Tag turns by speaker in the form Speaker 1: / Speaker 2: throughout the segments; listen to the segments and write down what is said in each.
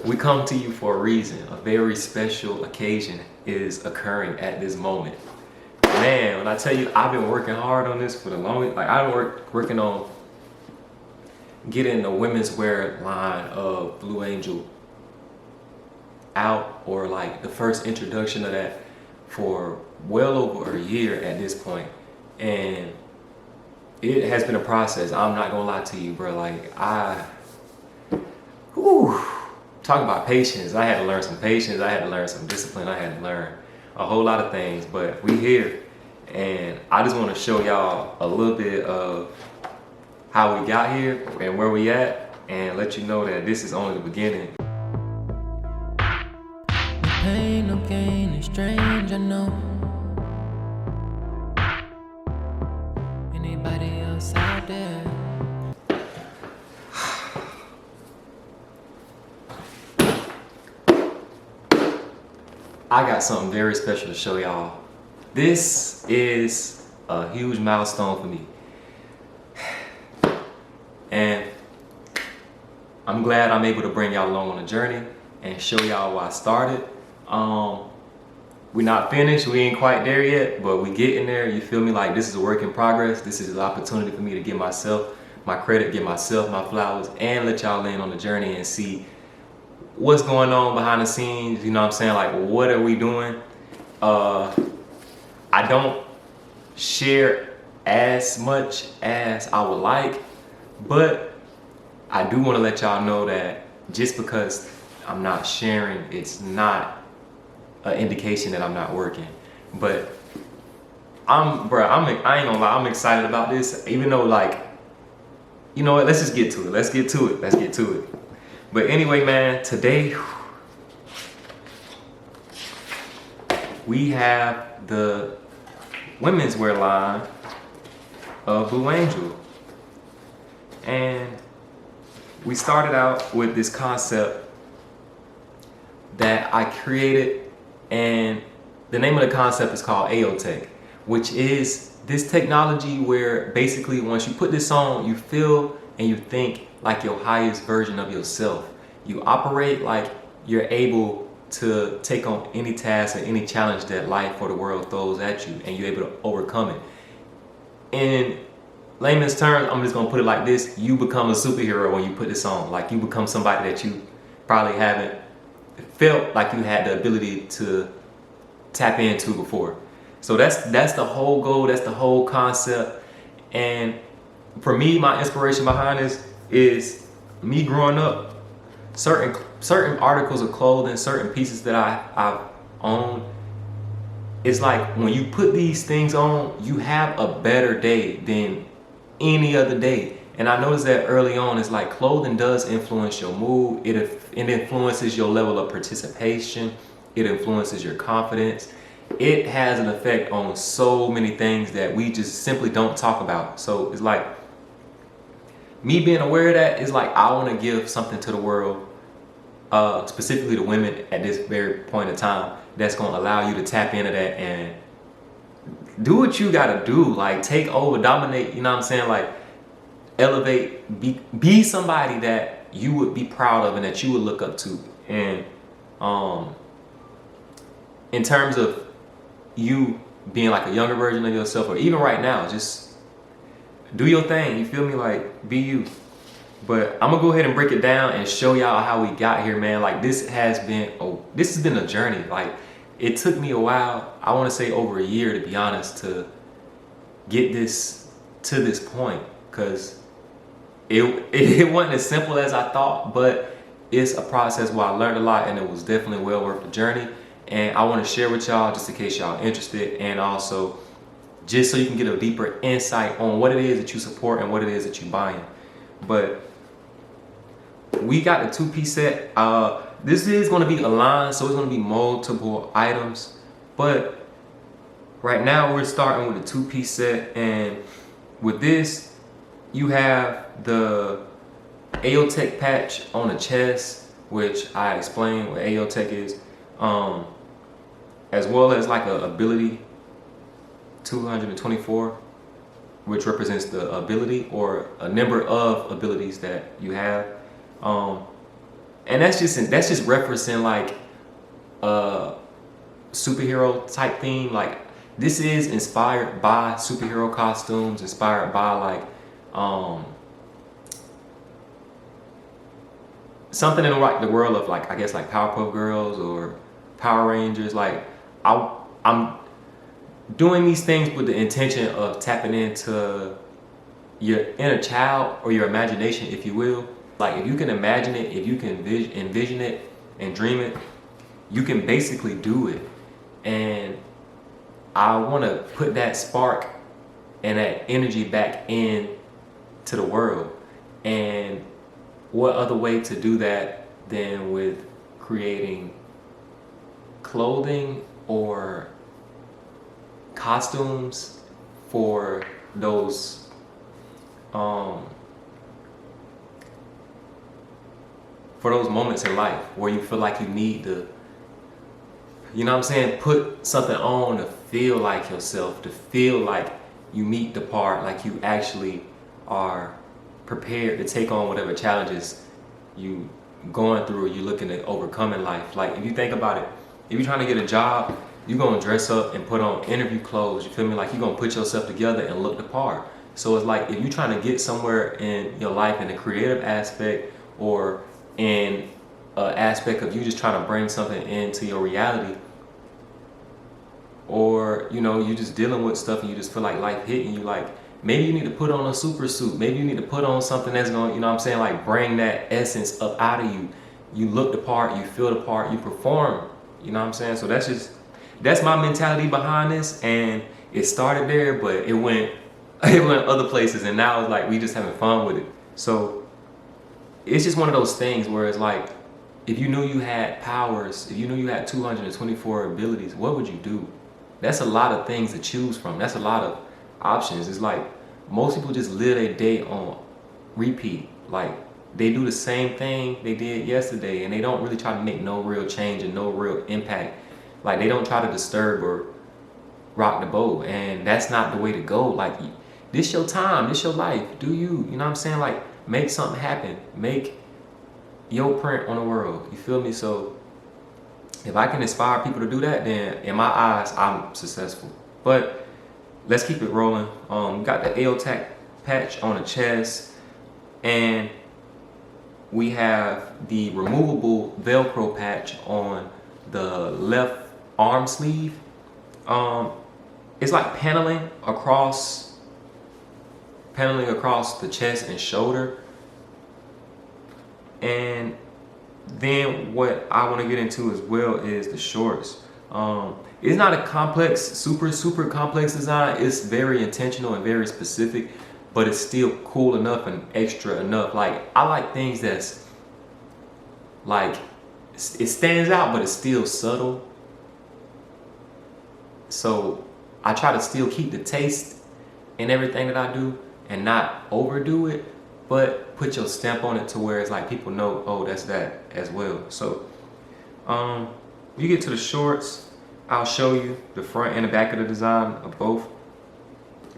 Speaker 1: We come to you for a reason. A very special occasion is occurring at this moment. Man, when I tell you, I've been working hard on this for the longest. Like, I've been working on getting the women's wear line of Blue Angel out, or like the first introduction of that, for well over a year at this point. And it has been a process. I'm not gonna lie to you, bro. Like, talking about patience. I had to learn some patience. I had to learn some discipline. I had to learn a whole lot of things, but we here. And I just want to show y'all a little bit of how we got here and where we at, and let you know that this is only the beginning.
Speaker 2: No pain, no gain, it's strange, I know. Anybody else out there?
Speaker 1: I got something very special to show y'all. This is a huge milestone for me. And I'm glad I'm able to bring y'all along on the journey and show y'all why I started. We're not finished, we ain't quite there yet, but we getting there, you feel me? Like, this is a work in progress. This is an opportunity for me to give myself my credit, give myself my flowers, and let y'all in on the journey and see what's going on behind the scenes. You know what I'm saying? Like, what are we doing? I don't share as much as I would like, but I do want to let y'all know that just because I'm not sharing, it's not an indication that I'm not working. But I ain't gonna lie, I'm excited about this, even though, like, you know what, let's just get to it. Let's get to it. But anyway, man, today we have the women's wear line of Blue Angel. And we started out with this concept that I created, and the name of the concept is called AOTech, which is this technology where basically once you put this on, you feel and you think like your highest version of yourself. You operate like you're able to take on any task or any challenge that life or the world throws at you, and you're able to overcome it. In layman's terms, I'm just gonna put it like this: you become a superhero when you put this on. Like, you become somebody that you probably haven't felt like you had the ability to tap into before. So that's the whole goal, that's the whole concept. And for me, my inspiration behind this is me growing up. Certain articles of clothing, certain pieces that I've owned, it's like when you put these things on, you have a better day than any other day. And I noticed that early on. It's like clothing does influence your mood. It influences your level of participation. It influences your confidence. It has an effect on so many things that we just simply don't talk about. So it's like, me being aware of that is like, I want to give something to the world, specifically to women at this very point in time, that's going to allow you to tap into that and do what you got to do. Like, take over, dominate, you know what I'm saying? Like, elevate, be somebody that you would be proud of and that you would look up to. And in terms of you being like a younger version of yourself, or even right now, just do your thing, you feel me? Like, be you. But I'm gonna go ahead and break it down and show y'all how we got here, man. Like, this has been a journey. Like, it took me a while, I want to say over a year, to be honest, to get this to this point, because it wasn't as simple as I thought, but it's a process where I learned a lot, and it was definitely well worth the journey. And I want to share with y'all just in case y'all interested, and also just so you can get a deeper insight on what it is that you support and what it is that you're buying. But we got the two-piece set. This is going to be a line, so it's going to be multiple items. But right now we're starting with a two-piece set, and with this, you have the AOTech patch on the chest, which I explained what AOTech is, as well as like a ability 224, which represents the ability or a number of abilities that you have. And that's just referencing like a superhero type theme. Like this is inspired by superhero costumes, inspired by like something in like the world of like, I guess like Powerpuff Girls or Power Rangers. Like I'm doing these things with the intention of tapping into your inner child or your imagination, if you will. Like if you can imagine it, if you can envision it and dream it, you can basically do it. And I want to put that spark and that energy back in to the world. And what other way to do that than with creating clothing or costumes for those moments in life where you feel like you need to, you know what I'm saying, put something on to feel like yourself, to feel like you meet the part, like you actually are prepared to take on whatever challenges you going through or you looking at overcome in life. Like if you think about it, if you're trying to get a job, you're gonna dress up and put on interview clothes, you feel me? Like you're gonna put yourself together and look the part. So it's like if you're trying to get somewhere in your life in a creative aspect or in an aspect of you just trying to bring something into your reality, or you know, you just dealing with stuff and you just feel like life hitting you, like maybe you need to put on a super suit, maybe you need to put on something that's gonna, you know what I'm saying, like bring that essence up out of you. You look the part, you feel the part, you perform, you know what I'm saying? So that's my mentality behind this, and it started there, but it went other places, and now it's like we just having fun with it. So it's just one of those things where it's like, if you knew you had powers, if you knew you had 224 abilities, what would you do? That's a lot of things to choose from. That's a lot of options. It's like most people just live their day on repeat. Like they do the same thing they did yesterday, and they don't really try to make no real change and no real impact. Like they don't try to disturb or rock the boat, and that's not the way to go. Like this your time, this your life. Do you know what I'm saying? Like make something happen. Make your print on the world. You feel me? So if I can inspire people to do that, then in my eyes, I'm successful. But let's keep it rolling. We got the AOTAC patch on the chest, and we have the removable Velcro patch on the left arm sleeve. It's like paneling across the chest and shoulder. And then what I want to get into as well is the shorts. It's not a complex, super complex design. It's very intentional and very specific, but it's still cool enough and extra enough. Like I like things that's like it stands out, but it's still subtle. So I try to still keep the taste in everything that I do and not overdo it, but put your stamp on it to where it's like people know, oh, that's that as well. So you get to the shorts, I'll show you the front and the back of the design of both.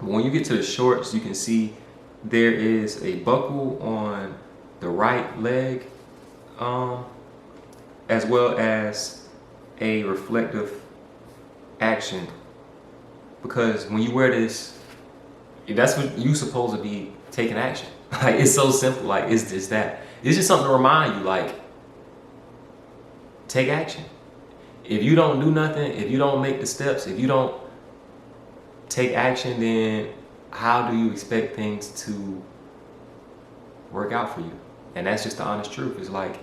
Speaker 1: When you get to the shorts, you can see there is a buckle on the right leg, as well as a reflective action, because when you wear this, that's what you supposed to be taking action. Like it's so simple. Like it's just that. It's just something to remind you, like, take action. If you don't do nothing, if you don't make the steps, if you don't take action, then how do you expect things to work out for you? And that's just the honest truth. It's like,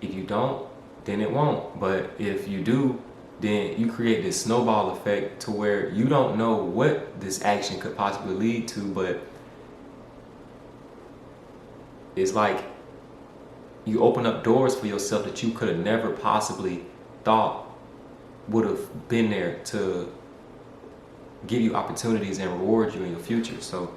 Speaker 1: if you don't, then it won't. But if you do, then you create this snowball effect to where you don't know what this action could possibly lead to, but it's like you open up doors for yourself that you could have never possibly thought would have been there to give you opportunities and reward you in your future. So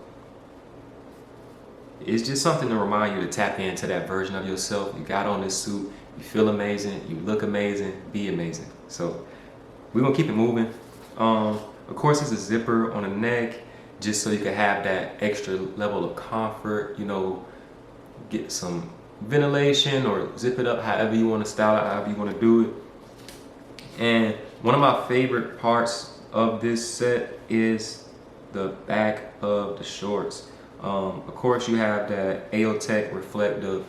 Speaker 1: it's just something to remind you to tap into that version of yourself. You got on this suit, you feel amazing, you look amazing, be amazing. So we're gonna keep it moving. Of course, there's a zipper on the neck just so you can have that extra level of comfort, you know, get some ventilation or zip it up however you want to style it, however you want to do it. And one of my favorite parts of this set is the back of the shorts. Of course, you have that AOTech reflective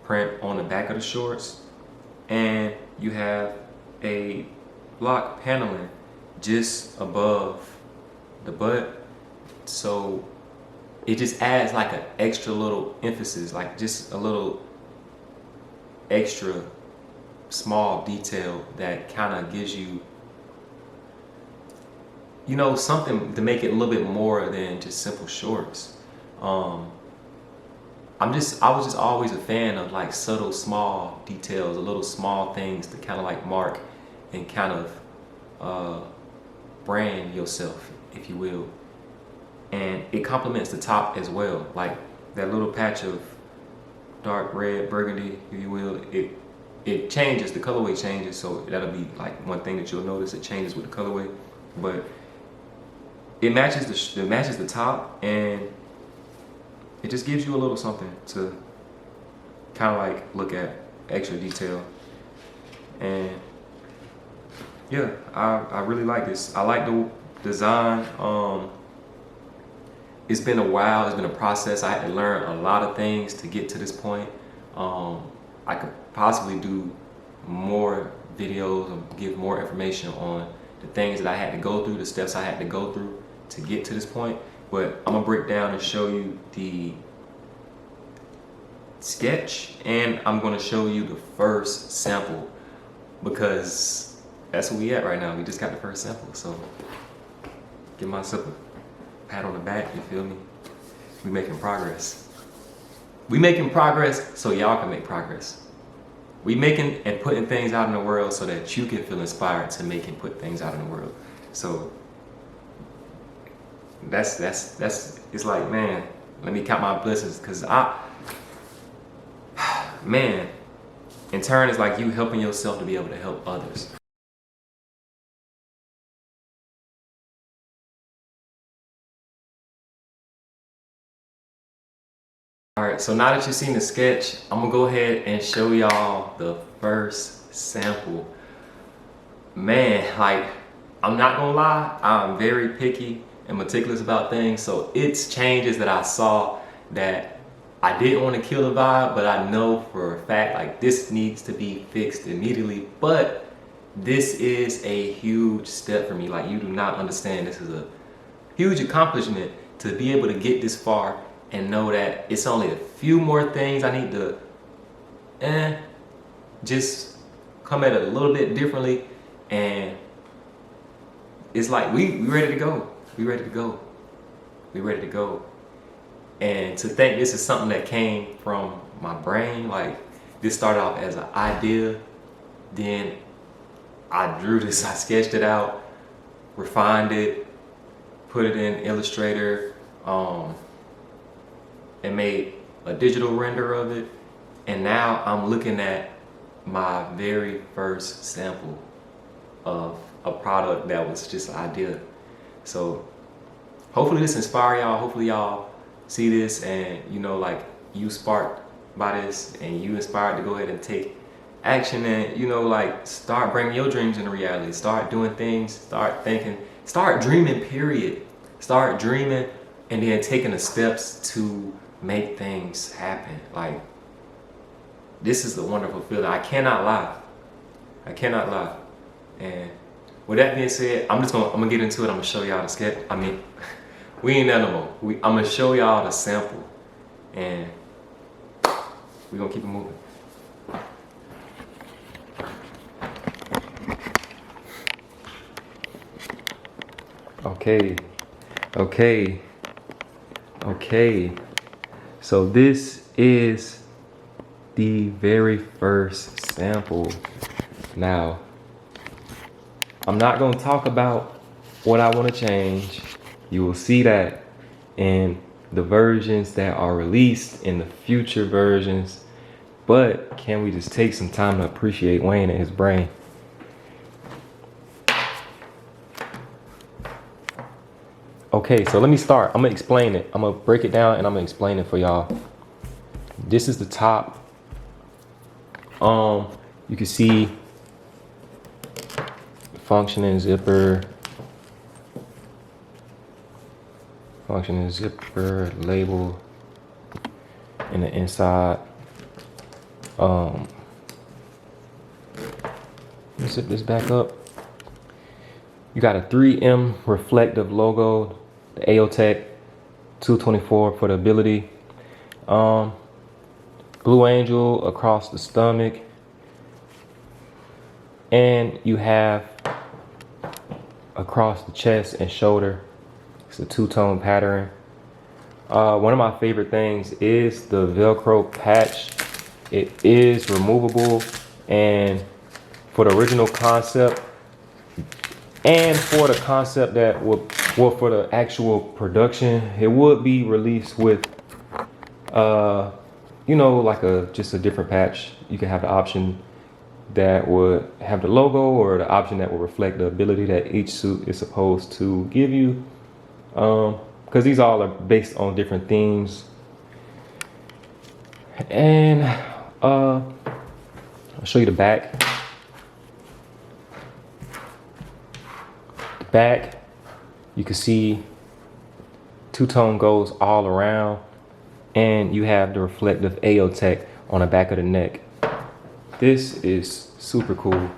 Speaker 1: print on the back of the shorts, and you have a block paneling just above the butt, so it just adds like an extra little emphasis, like just a little extra small detail that kind of gives you, you know, something to make it a little bit more than just simple shorts. I was just always a fan of like subtle small details, a little small things to kind of like mark and kind of brand yourself, if you will. And it complements the top as well, like that little patch of dark red, burgundy, if you will. It changes, the colorway changes, so that'll be like one thing that you'll notice. It changes with the colorway, but it matches the top, and it just gives you a little something to kind of like look at, extra detail. And yeah, I really like this. I like the design. It's been a while, it's been a process. I had to learn a lot of things to get to this point. I could possibly do more videos and give more information on the things that I had to go through, the steps I had to go through to get to this point. But I'm gonna break down and show you the sketch, and I'm gonna show you the first sample, because that's where we at right now. We just got the first sample, so give myself a pat on the back, you feel me? We making progress. We making progress so y'all can make progress. We making and putting things out in the world so that you can feel inspired to make and put things out in the world. So that's it's like, man, let me count my blessings, because man, in turn, it's like you helping yourself to be able to help others. All right, so now that you've seen the sketch, I'm gonna go ahead and show y'all the first sample. Man, like, I'm not gonna lie, I'm very picky and meticulous about things, so it's changes that I saw that I didn't want to kill the vibe, but I know for a fact, like, this needs to be fixed immediately. But this is a huge step for me. Like, you do not understand, this is a huge accomplishment to be able to get this far and know that it's only a few more things I need to just come at it a little bit differently, and it's like we ready to go. We ready to go. We ready to go. And to think this is something that came from my brain, like this started off as an idea, then I drew this, I sketched it out, refined it, put it in Illustrator, and made a digital render of it. And now I'm looking at my very first sample of a product that was just an idea. So hopefully this inspire y'all. Hopefully y'all see this and, you know, like, you sparked by this and you inspired to go ahead and take action and, you know, like, start bringing your dreams into reality. Start doing things, start thinking, start dreaming, period. Start dreaming and then taking the steps to make things happen. Like, this is a wonderful feeling. I cannot lie. I cannot lie. And with that being said, I'm gonna get into it. I'm gonna show y'all the sketch. I mean, we ain't that no more. I'm gonna show y'all the sample, and we're gonna keep it moving. Okay. So this is the very first sample. Now, I'm not gonna talk about what I wanna change. You will see that in the versions that are released, in the future versions. But can we just take some time to appreciate Wayne and his brain? Okay, so let me start. I'm gonna explain it. I'm gonna break it down and I'm gonna explain it for y'all. This is the top. You can see functioning zipper, label in the inside. Let's zip this back up. You got a 3M reflective logo, the AOTech 224 for the ability. Blue Angel across the stomach. And you have across the chest and shoulder. It's a two-tone pattern. One of my favorite things is the Velcro patch. It is removable, and for the original concept and for the concept that would, well, for the actual production, it would be released with you know, like just a different patch. You can have the option that would have the logo, or the option that will reflect the ability that each suit is supposed to give you, because these all are based on different themes. And I'll show you the back. The back, you can see two-tone goes all around, and you have the reflective AOTech on the back of the neck. This is super cool.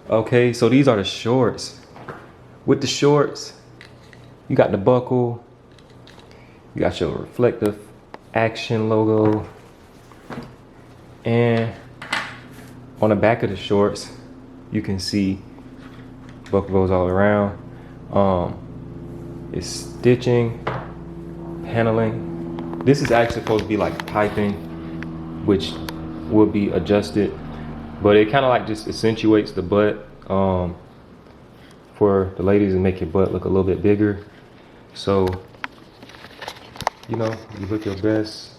Speaker 1: Okay, so these are the shorts. With the shorts, you got the buckle, you got your reflective action logo, and on the back of the shorts, you can see buckle goes all around. It's stitching, paneling. This is actually supposed to be like piping, which will be adjusted, but it kind of like just accentuates the butt for the ladies and make your butt look a little bit bigger. So, you know, you look your best,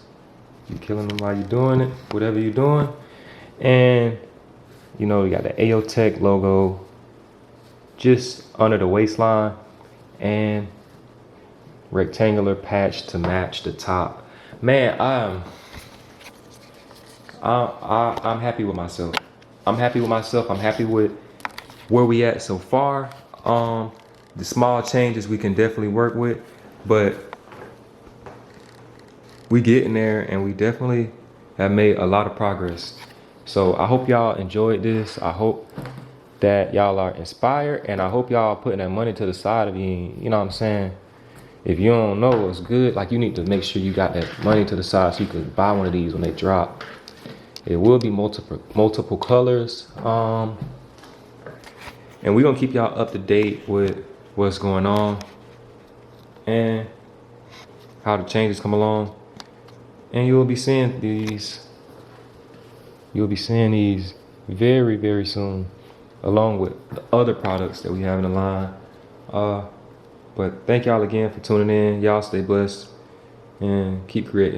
Speaker 1: you killing them while you're doing it, whatever you're doing. And, you know, you got the AOTech logo just under the waistline, and rectangular patch to match the top. Man, I'm happy with myself. I'm happy with where we at so far. The small changes we can definitely work with, but we getting there, and we definitely have made a lot of progress. So I hope y'all enjoyed this. I hope that y'all are inspired, and I hope y'all putting that money to the side of you. You know what I'm saying? If you don't know what's good, like, you need to make sure you got that money to the side so you can buy one of these when they drop. It will be multiple colors, and we're gonna keep y'all up to date with what's going on and how the changes come along. And you'll be seeing these very, very soon, along with the other products that we have in the line. But thank y'all again for tuning in. Y'all stay blessed and keep creating.